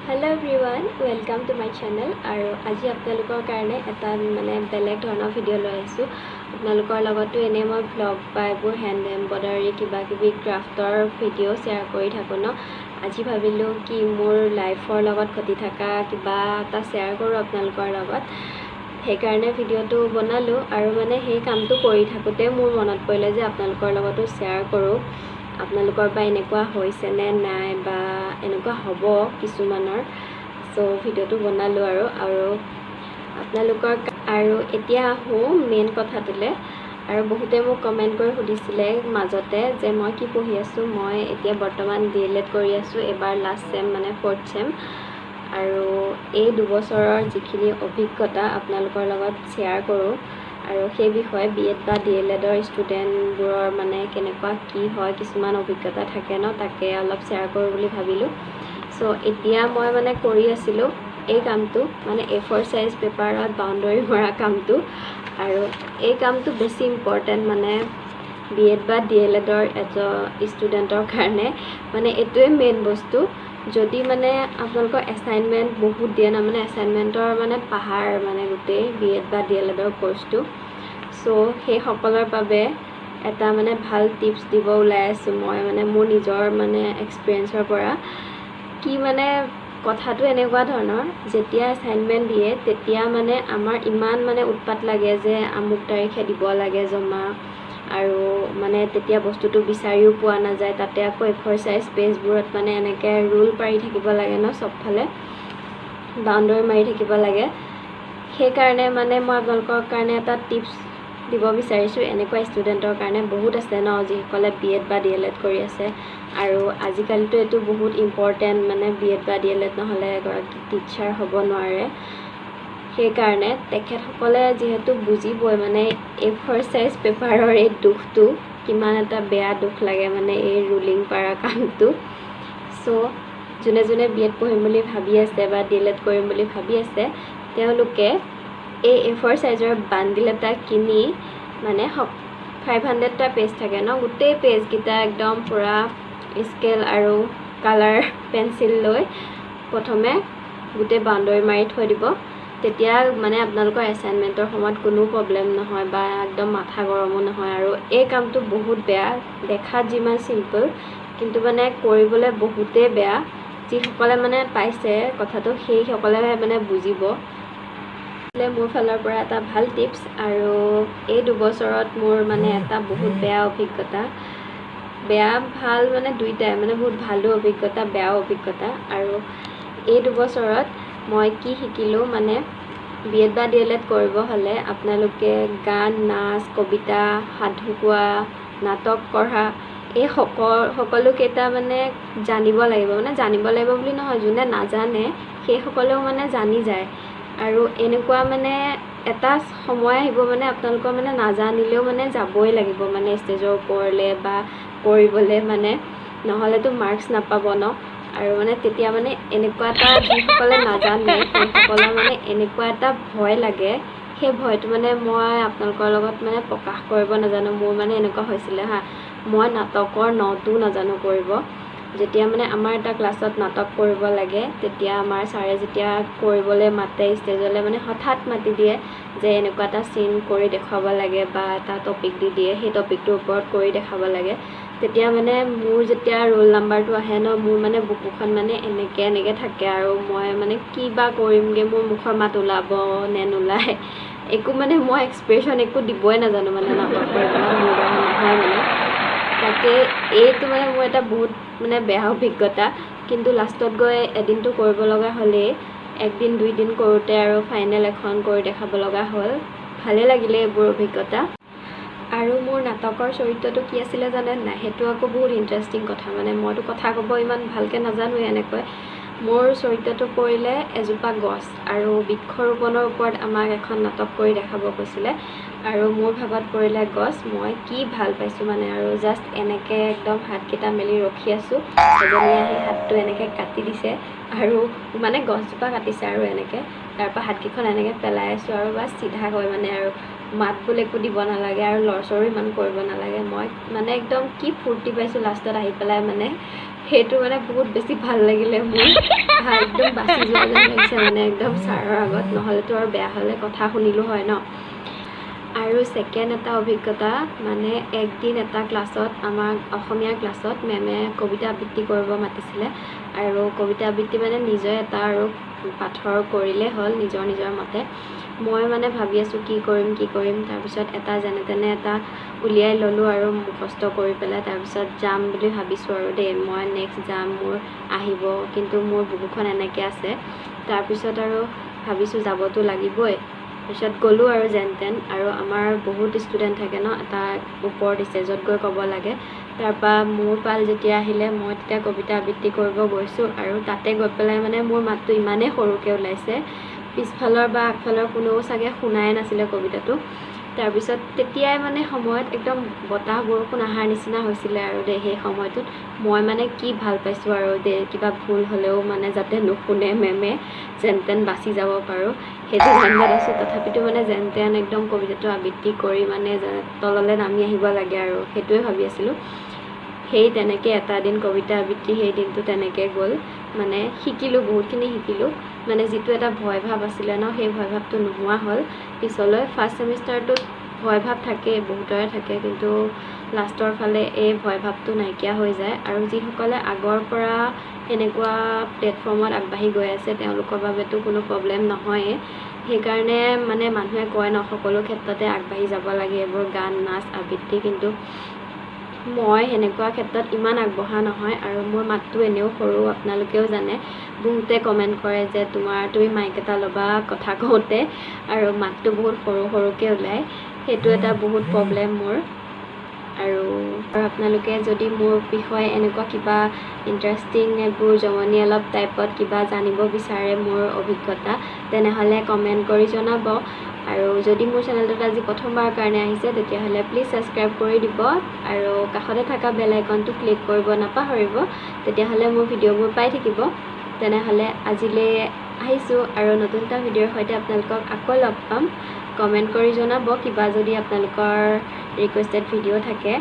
Hello everyone, welcome to my channel. আৰু আজি আপোনালোকৰ কাৰণে এটা বেলেগ ধৰণৰ ভিডিঅ' লৈ আহিছোঁ। আপোনালোকৰ লগতো এনে মই ব্লগ বা এইবোৰ হেণ্ড এম্ব্ৰইডাৰী কিবা কিবি ক্ৰাফ্টৰ ভিডিঅ' শ্বেয়াৰ কৰি থাকোঁ ন। আজি ভাবিলোঁ কি মোৰ লাইফৰ লগত ঘটি থকা কিবা এটা শ্বেয়াৰ কৰোঁ আপোনালোকৰ লগত। সেইকাৰণে ভিডিঅ'টো বনালোঁ আৰু সেই কামটো কৰি থাকোঁতে মোৰ মনত পৰিলে যে আপোনালোকৰ লগতো শ্বেয়াৰ কৰোঁ। আপোনালোকৰ বা এনেকুৱা হৈছে নে নাই বা এনেকুৱা হ'ব কিছুমানৰ, চ' ভিডিঅ'টো বনালোঁ আৰু আপোনালোকৰ আৰু এতিয়া আহোঁ মেইন কথাটোলৈ। আৰু বহুতে মোক কমেণ্ট কৰি সুধিছিলে মাজতে যে মই কি পঢ়ি আছোঁ। মই এতিয়া বৰ্তমান DLED কৰি আছোঁ, এবাৰ লাষ্ট চেম 4th চেম। আৰু এই 2 বছৰৰ যিখিনি অভিজ্ঞতা আপোনালোকৰ লগত শ্বেয়াৰ কৰোঁ আৰু সেই বিষয়ে BEd বা DLEDৰ ষ্টুডেণ্টবোৰৰ কেনেকুৱা কি হয়, কিছুমান অভিজ্ঞতা থাকে ন, তাকে অলপ শ্বেয়াৰ কৰোঁ বুলি ভাবিলোঁ। চ' এতিয়া মই কৰি আছিলোঁ এই কামটো A4 সাইজ পেপাৰত বাউণ্ডাৰী মৰা কামটো। আৰু এই কামটো বেছি ইম্পৰ্টেণ্ট BEd বা DLEDৰ ষ্টুডেণ্টৰ কাৰণে এইটোৱে মেইন বস্তু। যদি আপোনালোকৰ এছাইনমেণ্ট বহুত দিয়ে ন, এছাইনমেণ্টৰ পাহাৰ গোটেই BEd বা DLEDৰ কৰ্চটো। চ' সেইসকলৰ বাবে এটা ভাল টিপছ দিব ওলাই আছোঁ মই মোৰ নিজৰ এক্সপিৰিয়েঞ্চৰ পৰা। কি কথাটো এনেকুৱা ধৰণৰ, যেতিয়া এছাইনমেণ্ট দিয়ে তেতিয়া আমাৰ ইমান উৎপাত লাগে যে আমুক তাৰিখে দিব লাগে জমা, আৰু তেতিয়া বস্তুটো বিচাৰিও পোৱা নাযায়। তাতে আকৌ A4 সাইজ পেজবোৰত এনেকৈ ৰুল পাৰি থাকিব লাগে ন, চবফালে বাউণ্ডাৰী মাৰি থাকিব লাগে। সেইকাৰণে মই আপোনালোকৰ কাৰণে এটা টিপছ দিব বিচাৰিছোঁ। এনেকুৱা ষ্টুডেণ্টৰ কাৰণে বহুত আছে ন, যিসকলে BEd বা DLED কৰি আছে। আৰু আজিকালিতো এইটো বহুত ইম্পৰ্টেণ্ট, BEd বা DLED নহ'লে এগৰাকী টিচাৰ হ'ব নোৱাৰে। সেইকাৰণে তেখেতসকলে যিহেতু বুজিবই A4 সাইজ পেপাৰৰ এই দুখটো, কিমান এটা বেয়া দুখ লাগে এই ৰুলিং পাৰা কামটো। চ' যোনে যোনে BEd পঢ়িম বুলি ভাবি আছে বা DLED কৰিম বুলি ভাবি আছে, তেওঁলোকে এই A4 সাইজৰ বান্ডিল এটা কিনি 500টা পেজ থাকে ন, গোটেই পেজকেইটা একদম পূৰা স্কেল আৰু কালাৰ পেঞ্চিল লৈ প্ৰথমে গোটেই বাউণ্ডাৰী মাৰি থৈ দিব। তেতিয়া আপোনালোকৰ এছাইনমেণ্টৰ সময়ত কোনো প্ৰব্লেম নহয় বা একদম মাথা গৰমো নহয়। আৰু এই কামটো বহুত বেয়া, দেখাত যিমান চিম্পল কিন্তু কৰিবলৈ বহুতেই বেয়া। যিসকলে পাইছে কথাটো সেইসকলেহে বুজিব। মোৰ ফালৰ পৰা এটা ভাল টিপছ। আৰু এই 2 বছৰত মোৰ এটা বহুত বেয়া অভিজ্ঞতা, বেয়া ভাল দুইটাই বহুত ভালো অভিজ্ঞতা বেয়াও অভিজ্ঞতা। আৰু এই 2 বছৰত মই কি শিকিলোঁ BEd বা DLED কৰিব হ'লে আপোনালোকে গান, নাচ, কবিতা, সাধু কোৱা, নাটক পঢ়া এই সকলোকেইটা জানিব লাগিব। জানিব লাগিব বুলি নহয়, যোনে নাজানে সেইসকলেও জানি যায়। আৰু এনেকুৱা এটা সময় আহিব আপোনালোকৰ নাজানিলেও যাবই লাগিব ষ্টেজৰ ওপৰলৈ বা কৰিবলৈ, নহ'লেতো মাৰ্কছ নাপাব ন। আৰু তেতিয়া এনেকুৱা এটা, যিসকলে নাজানে সেইসকলৰ এনেকুৱা এটা ভয় লাগে। সেই ভয়টো মই আপোনালোকৰ লগত প্ৰকাশ কৰিব নাজানো। মোৰ এনেকুৱা হৈছিলে মই নাটকৰ নটো নাজানো কৰিব। যেতিয়া আমাৰ এটা ক্লাছত নাটক কৰিব লাগে, তেতিয়া আমাৰ ছাৰে যেতিয়া কৰিবলৈ মাতে ষ্টেজলৈ, হঠাৎ মাতি দিয়ে যে এনেকুৱা এটা চিন কৰি দেখুৱাব লাগে বা এটা টপিক দি দিয়ে, সেই টপিকটোৰ ওপৰত কৰি দেখাব লাগে। তেতিয়া মোৰ যেতিয়া ৰোল নাম্বাৰটো আহে ন, মোৰ বুকুখন এনেকৈ থাকে আৰু মই কি বা কৰিমগৈ, মোৰ মুখৰ মাত ওলাব নে নোলায়, একো মই এক্সপ্ৰেশ্যন একো দিবই নাজানো নাটক কৰিবলৈ, মোৰ দ্বাৰা নহয় তাকে এইটো মোৰ এটা বহুত বেয়া অভিজ্ঞতা। কিন্তু লাষ্টত গৈ এদিনটো কৰিব লগা হ'লেই, 1 দিন 2 দিন কৰোঁতে আৰু ফাইনেল এখন কৰি দেখাব লগা হ'ল। ভালেই লাগিলে এইবোৰ অভিজ্ঞতা। আৰু মোৰ নাটকৰ চৰিত্ৰটো কি আছিলে জানে নাই, সেইটো আকৌ বহুত ইণ্টাৰেষ্টিং কথা। মইতো কথা ক'ব ইমান ভালকৈ নাজানোৱে এনেকৈ। মোৰ চৰিত্ৰটো পৰিলে এজোপা গছ, আৰু বৃক্ষৰোপণৰ ওপৰত আমাক এখন নাটক কৰি দেখাব কৈছিলে। আৰু মোৰ ভাগত পৰিলে গছ। মই কি ভাল পাইছোঁ আৰু জাষ্ট এনেকৈ একদম হাতকেইটা মেলি ৰখি আছোঁ, এজনীয়ে আহি হাতটো এনেকৈ কাটি দিছে আৰু গছজোপা কাটিছে আৰু এনেকৈ তাৰপৰা হাতকেইখন এনেকৈ পেলাই আছোঁ আৰু বাছ চিধা হৈ আৰু মাত বোল একো দিব নালাগে আৰু লৰচৰো ইমান কৰিব নালাগে। মই মানে একদম কি ফূৰ্তি পাইছোঁ লাষ্টত আহি পেলাই, মানে সেইটো মানে বহুত বেছি ভাল লাগিলে মোৰ। একদম বাচি যোৱা যেন লাগিছে মানে একদম ছাৰৰ আগত, নহ'লেতো আৰু বেয়া হ'লে কথা শুনিলোঁ হয় ন। আৰু ছেকেণ্ড এটা অভিজ্ঞতা মানে একদিন এটা ক্লাছত, আমাৰ অসমীয়া ক্লাছত মেমে কবিতা আবৃত্তি কৰিব মাতিছিলে। আৰু কবিতা আবৃত্তি মানে নিজে এটা আৰু পাঠৰ কৰিলে হ'ল নিজৰ নিজৰ মতে। মই মানে ভাবি আছোঁ কি কৰিম, তাৰপিছত এটা যেনে তেনে এটা উলিয়াই ল'লোঁ আৰু মুখস্থ কৰি পেলাই। তাৰপিছত যাম বুলি ভাবিছোঁ আৰু দেই, মই নেক্সট যাম, মোৰ আহিব, কিন্তু মোৰ বুকুখন এনেকৈ আছে। তাৰপিছত আৰু ভাবিছোঁ যাবতো লাগিবই। তাৰপিছত গ'লোঁ আৰু যেন তেন, আৰু আমাৰ বহুত ষ্টুডেণ্ট থাকে ন, এটা ওপৰত ষ্টেজত গৈ ক'ব লাগে। তাৰপৰা মোৰ পাল যেতিয়া আহিলে, মই তেতিয়া কবিতা আবৃত্তি কৰিব গৈছোঁ, আৰু তাতে গৈ পেলাই মানে মোৰ মাতটো ইমানেই সৰুকৈ ওলাইছে, পিছফালৰ বা আগফালৰ কোনেও চাগে শুনাই নাছিলে কবিতাটো। তাৰপিছত তেতিয়াই মানে সময়ত একদম বতাহ বৰষুণ অহাৰ নিচিনা হৈছিলে আৰু দেই। সেই সময়টোত মই মানে কি ভাল পাইছোঁ আৰু দেই, কিবা ভুল হ'লেও মানে যাতে নুশুনে মেমে, যেন তেন বাচি যাব পাৰোঁ সেইটো ধান্দাত আছোঁ। তথাপিতো মানে যেন তেন একদম কবিতাটো আবৃত্তি কৰি মানে তললৈ নামি আহিব লাগে আৰু সেইটোৱে ভাবি আছিলোঁ। সেই তেনেকৈ এটা দিন কবিতা আবৃত্তি, সেই দিনটো তেনেকৈ গ'ল। মানে শিকিলোঁ, বহুতখিনি শিকিলোঁ। মানে যিটো এটা ভয় ভাৱ আছিলে ন, সেই ভয় ভাৱটো নোহোৱা হ'ল পিছলৈ। ফাৰ্ষ্ট ছেমিষ্টাৰটোত ভয় ভাৱ থাকেই, বহুতৰে থাকে, কিন্তু লাষ্টৰ ফালে এই ভয় ভাৱটো নাইকিয়া হৈ যায়। আৰু যিসকলে আগৰ পৰা এনেকুৱা প্লেটফৰ্মত আগবাঢ়ি গৈ আছে তেওঁলোকৰ বাবেতো কোনো প্ৰব্লেম নহয়েই। সেইকাৰণে মানে মানুহে কয় ন, সকলো ক্ষেত্ৰতে আগবাঢ়ি যাব লাগে, এইবোৰ গান নাচ আবৃত্তি, কিন্তু মই সেনেকুৱা ক্ষেত্ৰত ইমান আগবঢ়া নহয়। আৰু মোৰ মাতটো এনেও সৰু, আপোনালোকেও জানে। বহুতে কমেণ্ট কৰে যে তুমি মাইক এটা ল'বা কথা কওঁতে, আৰু মাতটো বহুত সৰুকৈ ওলায়। সেইটো এটা বহুত প্ৰব্লেম মোৰ। আৰু আপোনালোকে যদি মোৰ বিষয়ে এনেকুৱা কিবা ইণ্টাৰেষ্টিং, এইবোৰ জমনি অলপ টাইপত কিবা জানিব বিচাৰে মোৰ অভিজ্ঞতা, তেনেহ'লে কমেণ্ট কৰি জনাব। আৰু যদি মোৰ চেনেলটোত আজি প্ৰথমবাৰৰ কাৰণে আহিছে, তেতিয়াহ'লে প্লিজ ছাবস্ক্ৰাইব কৰি দিব, আৰু কাষতে থকা বেল আইকনটো ক্লিক কৰিব নাপাহৰিব, তেতিয়াহ'লে মোৰ ভিডিঅ'বোৰ পাই থাকিব। তেনেহ'লে আজিলৈ আহিছোঁ, আৰু নতুন এটা ভিডিঅ'ৰ সৈতে আপোনালোকক আকৌ লগ পাম। কমেণ্ট কৰি জনাব কিবা যদি আপোনালোকৰ ৰিকুৱেষ্টেড ভিডিঅ' থাকে।